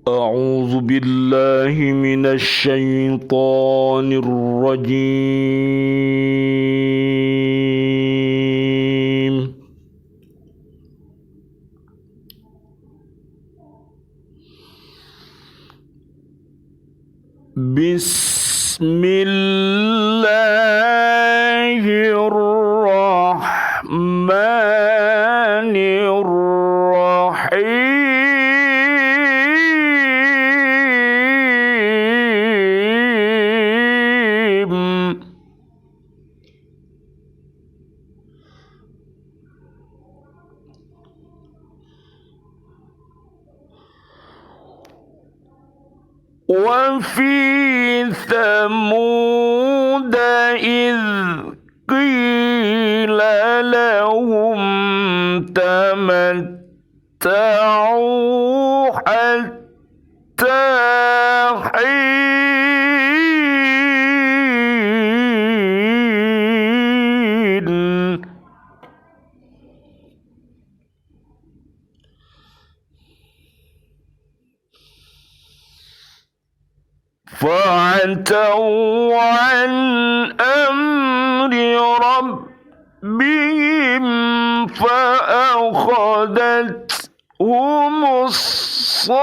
أعوذ بالله من الشيطان الرجيم. بسم الله الرحمن الرحيم. وفي ثمود إذ قيل لهم تمتعوا حتى حين. فعتوا عن أمر ربهم فأخذتهم الصاعقة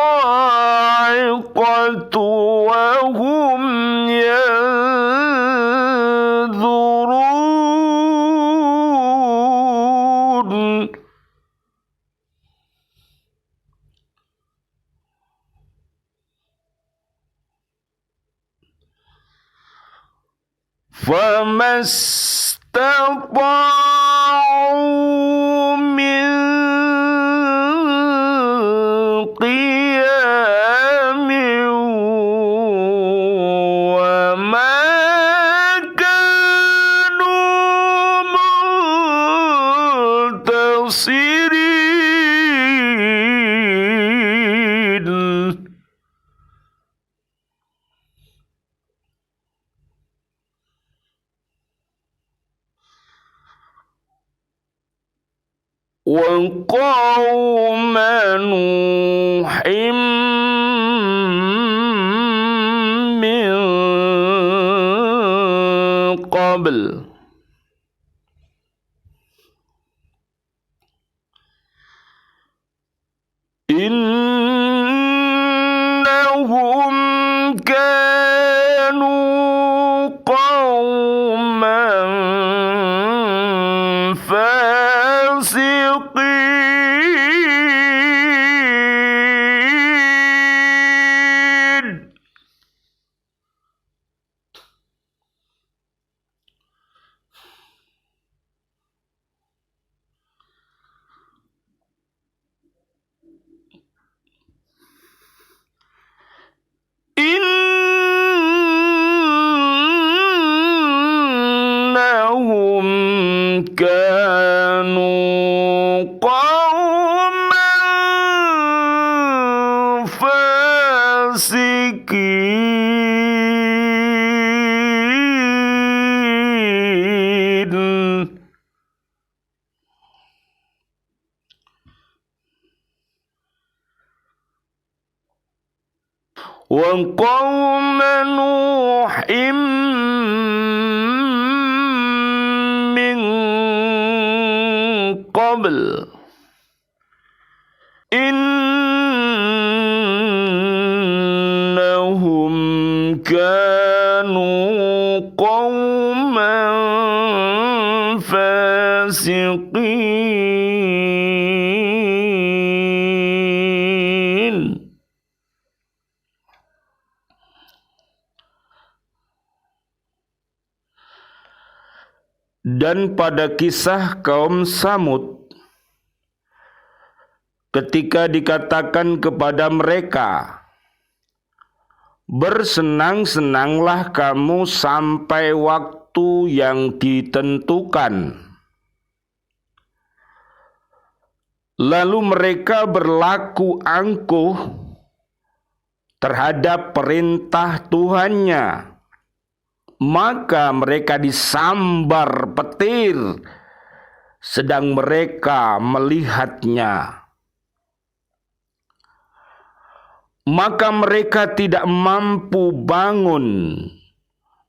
وهم ينظرون. فما استطاعوا من قيام وما كانوا منتصرين. وقوم نوح من قبل إنهم كانوا قوما فاسقين. إنهم كانوا قوما فاسقين. وقوم نوح من قبل إنهم كانوا قوما فاسقين. Dan pada kisah kaum Samud, ketika dikatakan kepada mereka, bersenang-senanglah kamu sampai waktu yang ditentukan. Lalu mereka berlaku angkuh terhadap perintah Tuhannya. Maka mereka disambar petir sedang mereka melihatnya. maka mereka tidak mampu bangun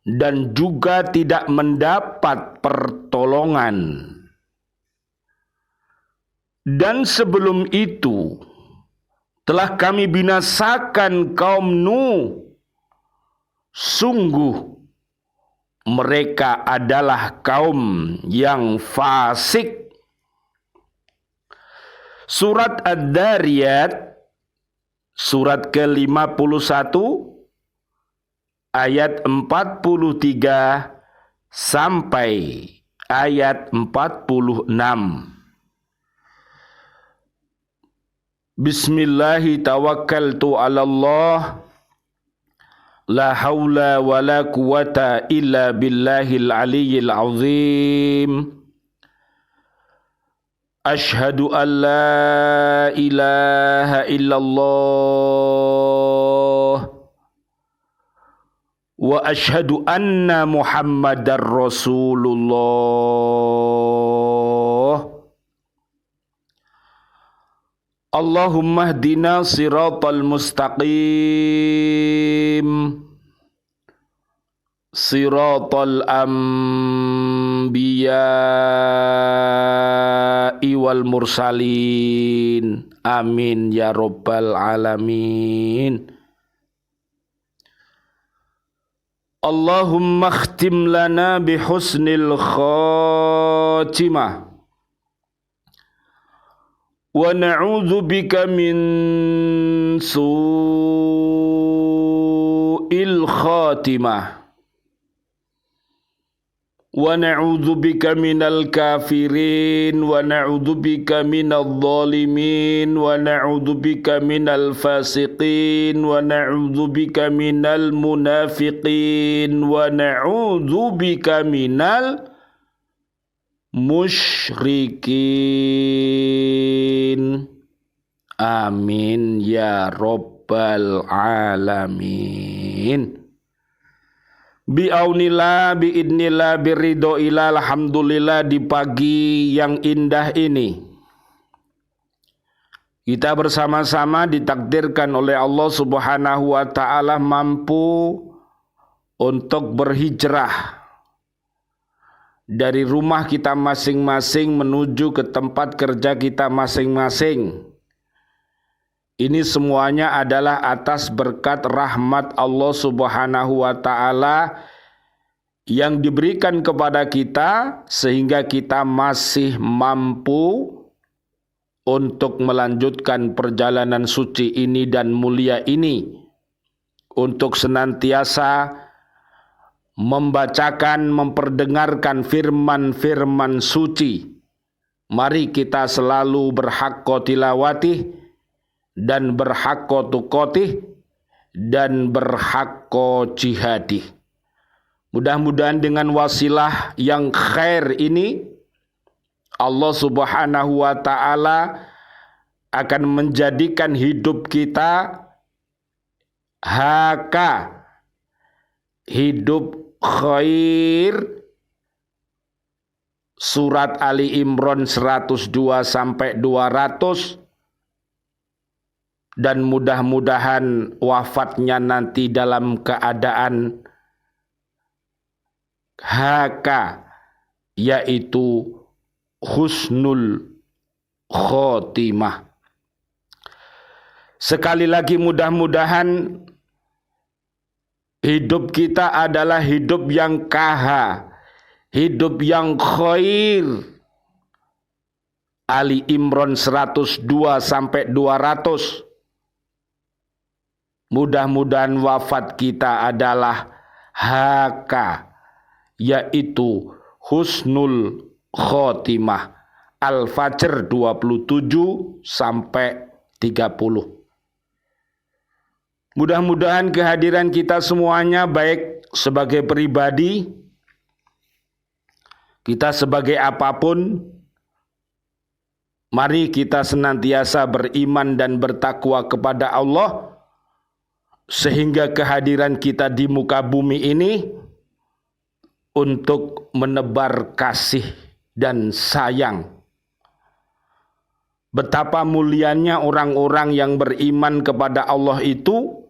dan juga tidak mendapat pertolongan. Dan sebelum itu telah kami binasakan kaum Nuh. Sungguh mereka adalah kaum yang fasik. Surat Ad-Dariyat surat ke-51 ayat 43 sampai ayat 46. Bismillahi tawakkaltu 'ala Allah la haula wa la quwata illa billahil aliyyil azim. Ashhadu an la ilaha illallah wa ashhadu anna Muhammadar Rasulullah. Allahumma hdina siratal mustaqim siratal anbiya'i wal mursalin. Amin ya rabbal alamin. Allahumma khtim lana bihusnil khatimah wa na'udzu bika min su'il khatimah wa na'udzu bika minal kafirin wa na'udzu bika minadh dhalimin wa na'udzu bika minal fasiqin wa na'udzu bika minal munafiqin wa na'udzu bika minal musyrikin. Amin ya rabbal alamin. Bi'aunillah, bi'idnillah, biridhoillah, alhamdulillah, di pagi yang indah ini kita bersama-sama ditakdirkan oleh Allah Subhanahu wa ta'ala mampu untuk berhijrah dari rumah kita masing-masing menuju ke tempat kerja kita masing-masing. Ini semuanya adalah atas berkat rahmat Allah Subhanahu wa ta'ala yang diberikan kepada kita sehingga kita masih mampu untuk melanjutkan perjalanan suci ini dan mulia ini, untuk senantiasa membacakan, memperdengarkan firman-firman suci. Mari kita selalu berhaqqa tilawatih dan berhaqqa tuqatih dan berhaqqa jihadih. Mudah-mudahan dengan wasilah yang khair ini Allah Subhanahu wa ta'ala akan menjadikan hidup kita haka, hidup khair. Surat Ali Imran 102 sampai 200. Dan mudah-mudahan wafatnya nanti dalam keadaan haka, yaitu husnul khotimah. Sekali lagi mudah-mudahan hidup kita adalah hidup yang kaha, hidup yang khair. Ali Imran 102 sampai 200. Mudah-mudahan wafat kita adalah haka, yaitu husnul khotimah. Al-Fajr 27 sampai 30. Mudah-mudahan kehadiran kita semuanya, baik sebagai pribadi, kita sebagai apapun, mari kita senantiasa beriman dan bertakwa kepada Allah, sehingga kehadiran kita di muka bumi ini untuk menebar kasih dan sayang, betapa mulianya orang-orang yang beriman kepada Allah itu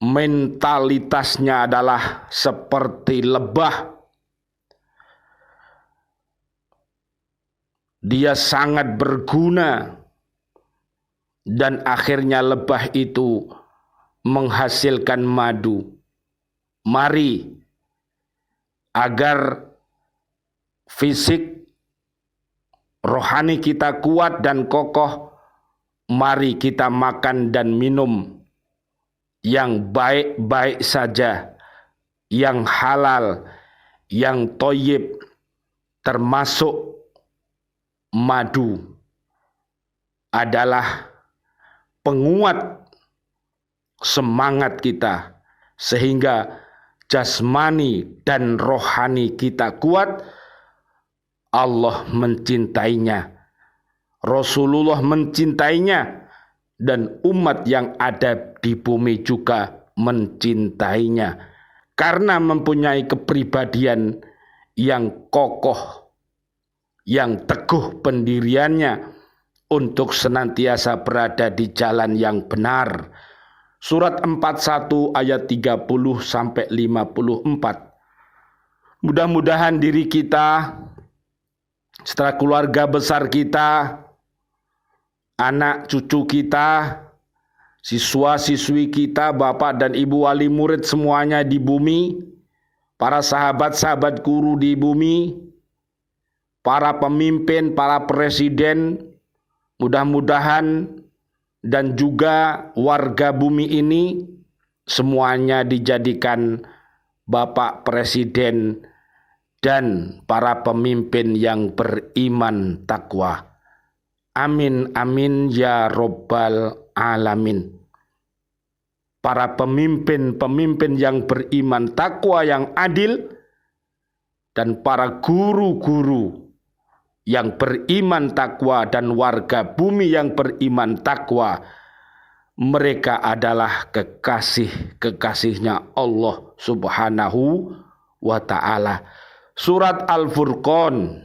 mentalitasnya adalah seperti lebah. Dia sangat berguna dan akhirnya lebah itu menghasilkan madu. Mari agar fisik rohani kita kuat dan kokoh, mari kita makan dan minum yang baik-baik saja, yang halal, yang thayyib, termasuk madu adalah penguat semangat kita sehingga jasmani dan rohani kita kuat. Allah mencintainya, Rasulullah mencintainya, dan umat yang ada di bumi juga mencintainya karena mempunyai kepribadian yang kokoh, yang teguh pendiriannya untuk senantiasa berada di jalan yang benar. Surat 41 ayat 30 sampai 54. Mudah-mudahan diri kita, setelah keluarga besar kita, anak cucu kita, siswa-siswi kita, bapak dan ibu wali murid semuanya di bumi, para sahabat-sahabat guru di bumi, para pemimpin, para presiden, mudah-mudahan dan juga warga bumi ini semuanya dijadikan Bapak Presiden dan para pemimpin yang beriman takwa. Amin amin ya robbal alamin. Para pemimpin-pemimpin yang beriman takwa yang adil dan para guru-guru yang beriman takwa dan warga bumi yang beriman takwa, mereka adalah kekasih-kekasihnya Allah Subhanahu wa ta'ala. Surat Al-Furqan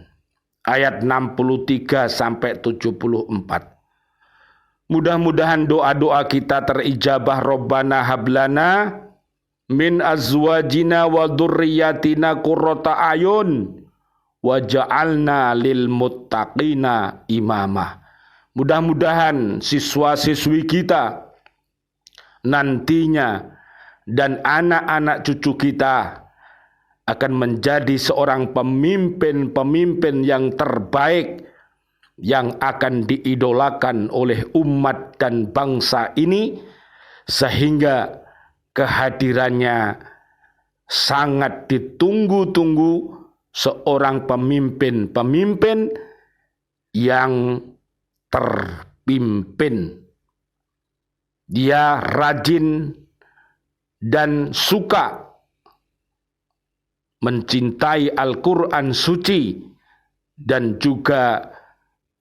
ayat 63 sampai 74. Mudah-mudahan doa-doa kita terijabah. Rabbana hablana min azwajina wa dzurriyyatina qurrata ayun waja'alna lil muttaqina imamah. Mudah-mudahan siswa-siswi kita nantinya dan anak-anak cucu kita akan menjadi seorang pemimpin-pemimpin yang terbaik yang akan diidolakan oleh umat dan bangsa ini, sehingga kehadirannya sangat ditunggu-tunggu. Seorang pemimpin yang terpimpin. Dia rajin dan suka mencintai Al-Quran suci dan juga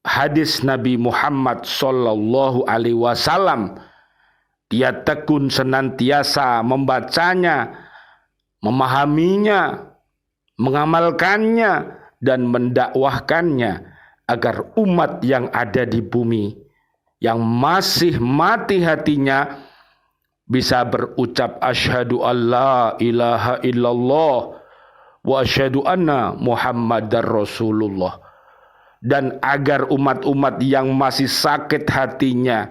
hadis Nabi Muhammad sallallahu alaihi wasallam. Dia tekun senantiasa membacanya, memahaminya, mengamalkannya dan mendakwahkannya agar umat yang ada di bumi yang masih mati hatinya bisa berucap asyhadu alla ilaha illallah wa asyhadu anna muhammadar rasulullah, dan agar umat-umat yang masih sakit hatinya,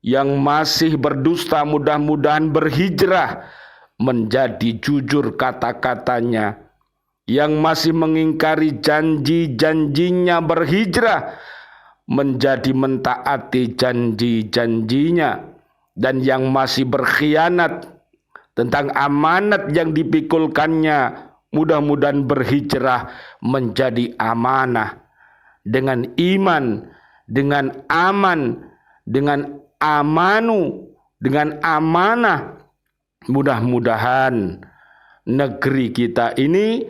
yang masih berdusta, mudah-mudahan berhijrah menjadi jujur kata-katanya, yang masih mengingkari janji-janjinya berhijrah menjadi mentaati janji-janjinya, dan yang masih berkhianat tentang amanat yang dipikulkannya mudah-mudahan berhijrah menjadi amanah dengan iman, dengan aman, dengan amanu, dengan amanah. Mudah-mudahan negeri kita ini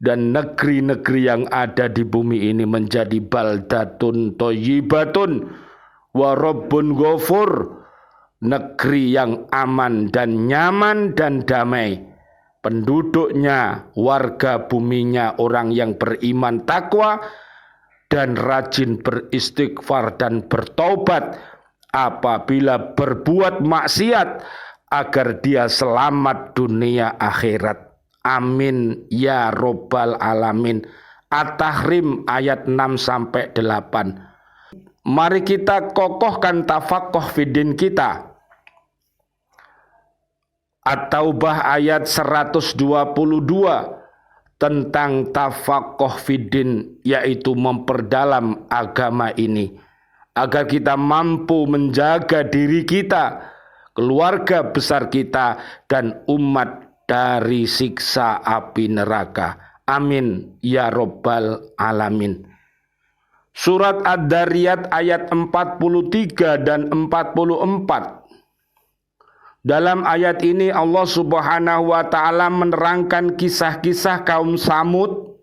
dan negeri-negeri yang ada di bumi ini menjadi baldatun thayyibatun wa rabbun ghafur, negeri yang aman dan nyaman dan damai. Penduduknya, warga buminya orang yang beriman takwa, dan rajin beristighfar dan bertaubat apabila berbuat maksiat, agar dia selamat dunia akhirat. Amin ya robbal alamin. At-Tahrim ayat 6-8. Mari kita kokohkan tafakuh fidin kita. At-Taubah ayat 122 tentang tafakuh fidin, yaitu memperdalam agama ini agar kita mampu menjaga diri kita, keluarga besar kita, dan umat dari siksa api neraka. Amin ya robbal alamin. Surat Ad-Dariyat ayat 43 dan 44. Dalam ayat ini Allah Subhanahu wa taala menerangkan kisah-kisah kaum Samud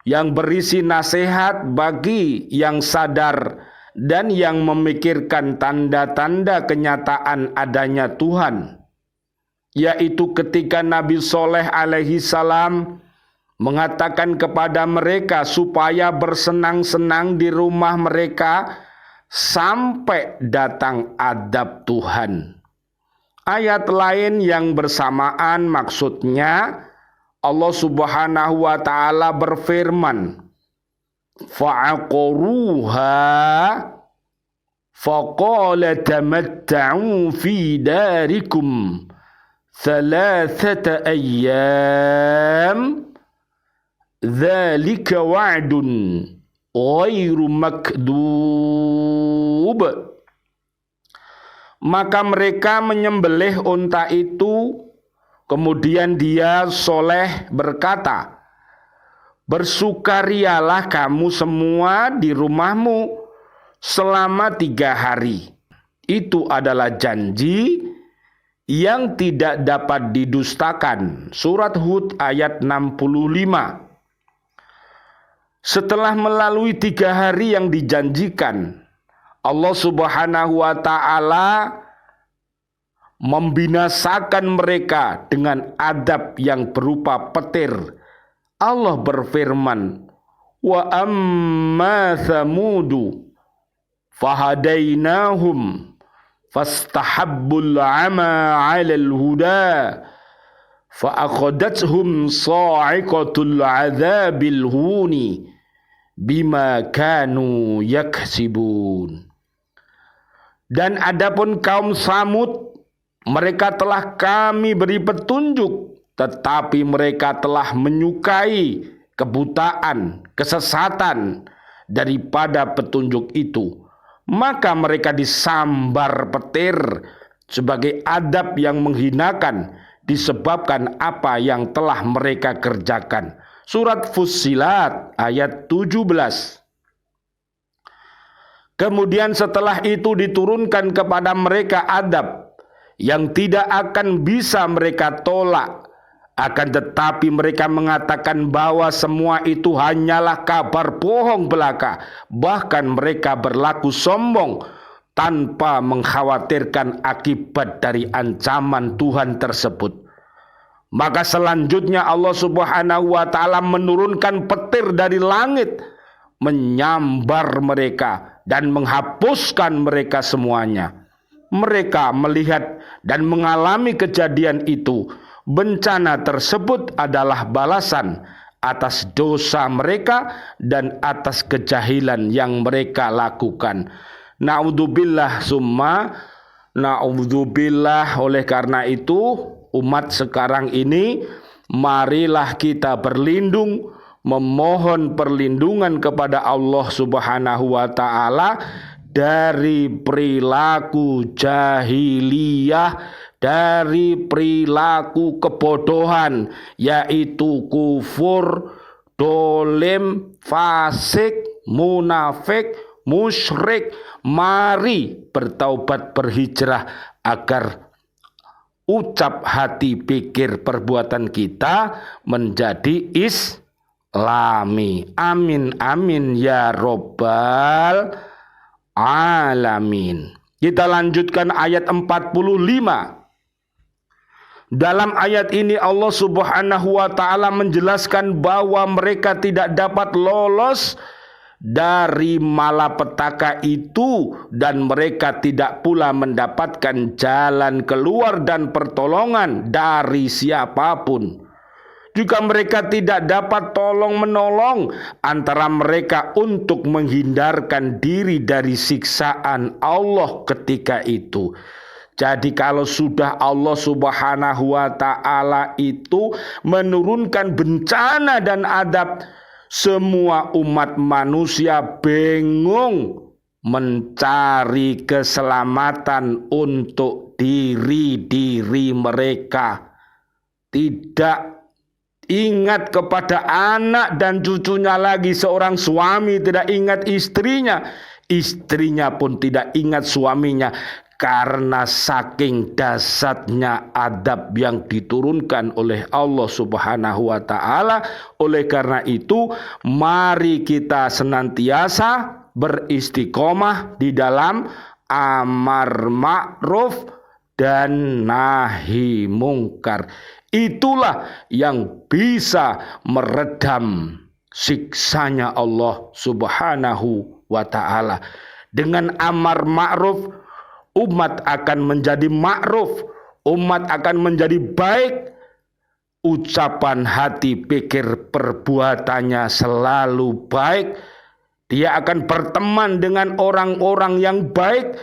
yang berisi nasihat bagi yang sadar dan yang memikirkan tanda-tanda kenyataan adanya Tuhan, yaitu ketika Nabi Soleh alaihi salam mengatakan kepada mereka supaya bersenang-senang di rumah mereka sampai datang adab Tuhan. Ayat lain yang bersamaan maksudnya Allah Subhanahu wa taala berfirman, fa'aqaruha faqala tamatta'u fi darikum thalathata ayyam dzalika wa'dun ghairu makdub. Maka mereka menyembelih unta itu, kemudian dia Soleh berkata, bersukarialah kamu semua di rumahmu selama 3 hari. Itu adalah janji yang tidak dapat didustakan. Surat Hud ayat 65. Setelah melalui 3 hari yang dijanjikan, Allah Subhanahu wa ta'ala membinasakan mereka dengan adab yang berupa petir. Allah berfirman, wa amma thamudu fahadainahum fastahabbul ama 'alal huda fa'akhadathum sa'iqatul 'adzabil huni bima kanu yaksibun. Dan adapun kaum Samud, mereka telah kami beri petunjuk, tetapi mereka telah menyukai kebutaan, kesesatan daripada petunjuk itu. Maka mereka disambar petir sebagai adab yang menghinakan disebabkan apa yang telah mereka kerjakan. Surat Fussilat ayat 17. Kemudian setelah itu diturunkan kepada mereka adab yang tidak akan bisa mereka tolak. Akan tetapi mereka mengatakan bahwa semua itu hanyalah kabar bohong belaka. Bahkan mereka berlaku sombong tanpa mengkhawatirkan akibat dari ancaman Tuhan tersebut. Maka selanjutnya Allah Subhanahu wa ta'ala menurunkan petir dari langit, menyambar mereka dan menghapuskan mereka semuanya. Mereka melihat dan mengalami kejadian itu. Bencana tersebut adalah balasan atas dosa mereka dan atas kejahilan yang mereka lakukan. Na'udzubillah summa na'udzubillah. Oleh karena itu, umat sekarang ini, marilah kita berlindung, memohon perlindungan kepada Allah Subhanahu wa ta'ala dari perilaku jahiliyah, dari perilaku kebodohan, yaitu kufur, dolim, fasik, munafik, musyrik. Mari bertaubat, berhijrah agar ucap, hati, pikir, perbuatan kita menjadi islami. Amin amin ya robbal alamin. Kita lanjutkan ayat 45. Dalam ayat ini Allah Subhanahu wa ta'ala menjelaskan bahwa mereka tidak dapat lolos dari malapetaka itu, dan mereka tidak pula mendapatkan jalan keluar dan pertolongan dari siapapun. Juga mereka tidak dapat tolong menolong antara mereka untuk menghindarkan diri dari siksaan Allah ketika itu. Jadi kalau sudah Allah Subhanahu wa ta'ala itu menurunkan bencana dan adab, semua umat manusia bingung mencari keselamatan untuk diri mereka. Tidak ingat kepada anak dan cucunya lagi. Seorang suami tidak ingat istrinya, istrinya pun tidak ingat suaminya, karena saking dahsyatnya adab yang diturunkan oleh Allah Subhanahu wa ta'ala. Oleh karena itu, mari kita senantiasa beristiqomah di dalam amar ma'ruf dan nahi mungkar. Itulah yang bisa meredam siksanya Allah Subhanahu wa ta'ala. Dengan amar ma'ruf, umat akan menjadi ma'ruf, umat akan menjadi baik, ucapan hati, pikir, perbuatannya selalu baik. Dia akan berteman dengan orang-orang yang baik,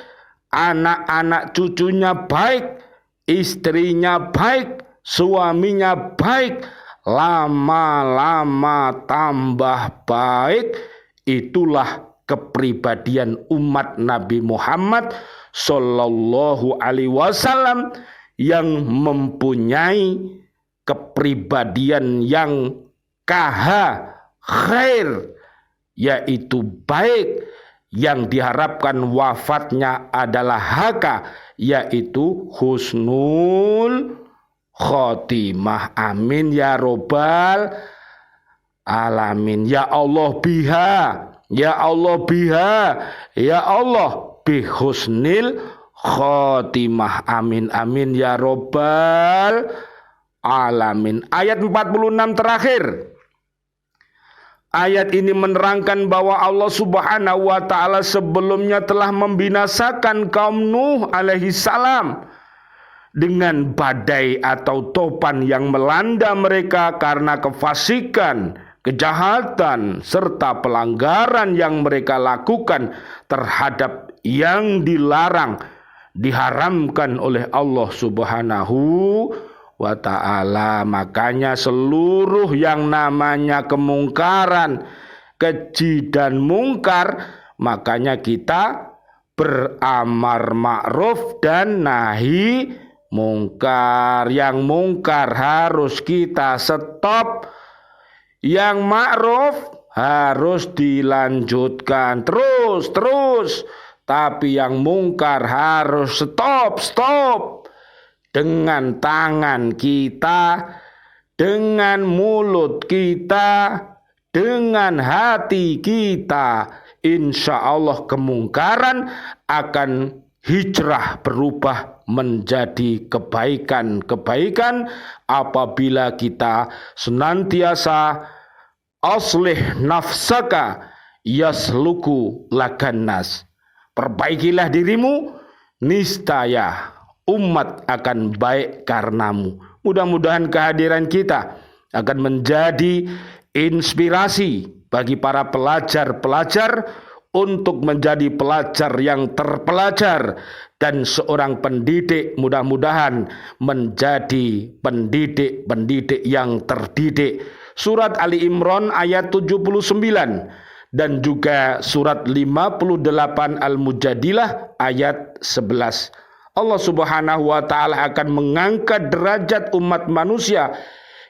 anak-anak cucunya baik, istrinya baik, suaminya baik, lama-lama tambah baik. Itulah kepribadian umat Nabi Muhammad Sallallahu Alaihi Wasallam yang mempunyai kepribadian yang khair, yaitu baik, yang diharapkan wafatnya adalah haka, yaitu husnul khotimah. Amin ya robbal alamin. Ya Allah biha, ya Allah biha, ya Allah bihusnil khotimah. Amin amin ya robbal alamin. Ayat 46 terakhir. Ayat ini menerangkan bahwa Allah Subhanahu wa ta'ala sebelumnya telah membinasakan kaum Nuh alaihi salam dengan badai atau topan yang melanda mereka karena kefasikan, kejahatan, serta pelanggaran yang mereka lakukan terhadap yang dilarang, diharamkan oleh Allah Subhanahu wa ta'ala. Makanya seluruh yang namanya kemungkaran, keji dan mungkar, makanya kita beramar ma'ruf dan nahi mungkar. Yang mungkar harus kita stop, yang ma'ruf harus dilanjutkan terus. Tapi yang mungkar harus stop dengan tangan kita, dengan mulut kita, dengan hati kita. Insya Allah kemungkaran akan hijrah berubah menjadi kebaikan apabila kita senantiasa aslih nafsaka yasluku lakannas. Perbaikilah dirimu, niscaya umat akan baik karenamu. Mudah-mudahan kehadiran kita akan menjadi inspirasi bagi para pelajar-pelajar untuk menjadi pelajar yang terpelajar, dan seorang pendidik mudah-mudahan menjadi pendidik-pendidik yang terdidik. Surat Ali Imran ayat 79 dan juga surat 58 Al-Mujadilah ayat 11. Allah Subhanahu wa ta'ala akan mengangkat derajat umat manusia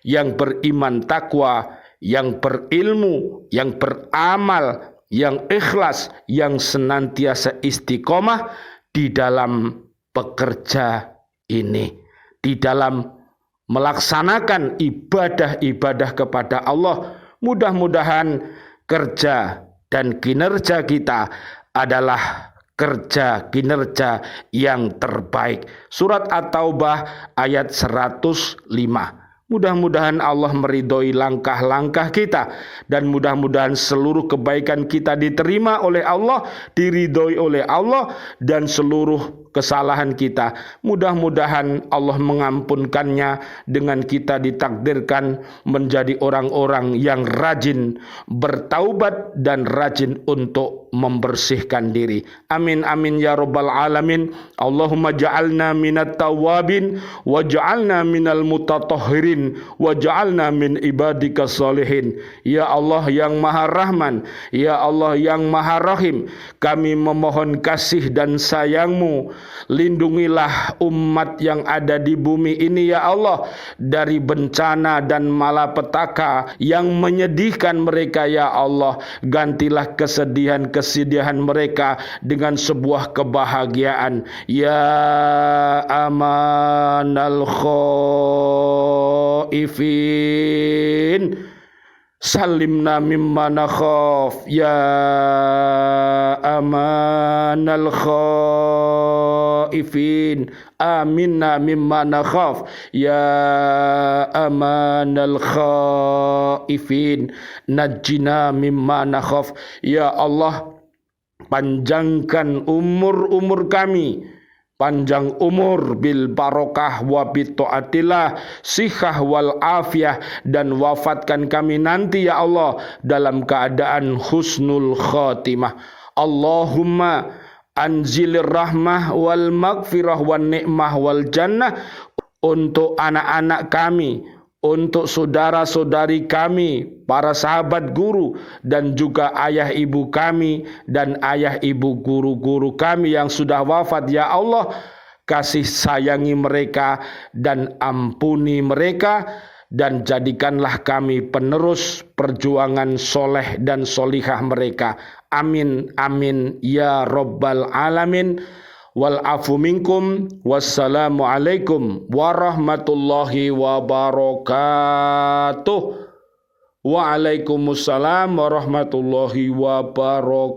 yang beriman takwa, yang berilmu, yang beramal, yang ikhlas, yang senantiasa istiqomah di dalam bekerja ini, di dalam melaksanakan ibadah-ibadah kepada Allah. Mudah-mudahan kerja dan kinerja kita adalah kerja kinerja yang terbaik. Surat At-Taubah ayat 105. Mudah-mudahan Allah meridhoi langkah-langkah kita, dan mudah-mudahan seluruh kebaikan kita diterima oleh Allah, diridhoi oleh Allah, dan seluruh kesalahan kita mudah-mudahan Allah mengampunkannya dengan kita ditakdirkan menjadi orang-orang yang rajin bertaubat dan rajin untuk membersihkan diri. Amin amin ya rabbal alamin. Allahumma ja'alna minat tawabin wa ja'alna minal mutatahhirin wa ja'alna min ibadika salihin. Ya Allah yang Maha Rahman, ya Allah yang Maha Rahim, kami memohon kasih dan sayang-Mu. Lindungilah umat yang ada di bumi ini ya Allah dari bencana dan malapetaka yang menyedihkan mereka ya Allah. Gantilah kesedihan mereka dengan sebuah kebahagiaan. Ya amanal khaifin, salimna mimma nakhaf. Ya amanal khaifin, aminna mimma nakhaf. Ya amanal khaifin, najjina mimma nakhaf. Ya Allah, panjangkan umur kami, panjang umur bil barokah wa bitaatillah, sihah wal afiyah, dan wafatkan kami nanti ya Allah dalam keadaan husnul khatimah. Allahumma anzilir rahmah wal maghfirah wan ni'mah wal jannah untuk anak-anak kami, untuk saudara-saudari kami, para sahabat guru, dan juga ayah ibu kami dan ayah ibu guru-guru kami yang sudah wafat ya Allah. Kasih sayangi mereka dan ampuni mereka, dan jadikanlah kami penerus perjuangan soleh dan solihah mereka. Amin amin ya rabbal alamin. Wal afu minkum. Wassalamu alaikum warahmatullahi wabarakatuh. Waalaikumsalam warahmatullahi wabarakatuh.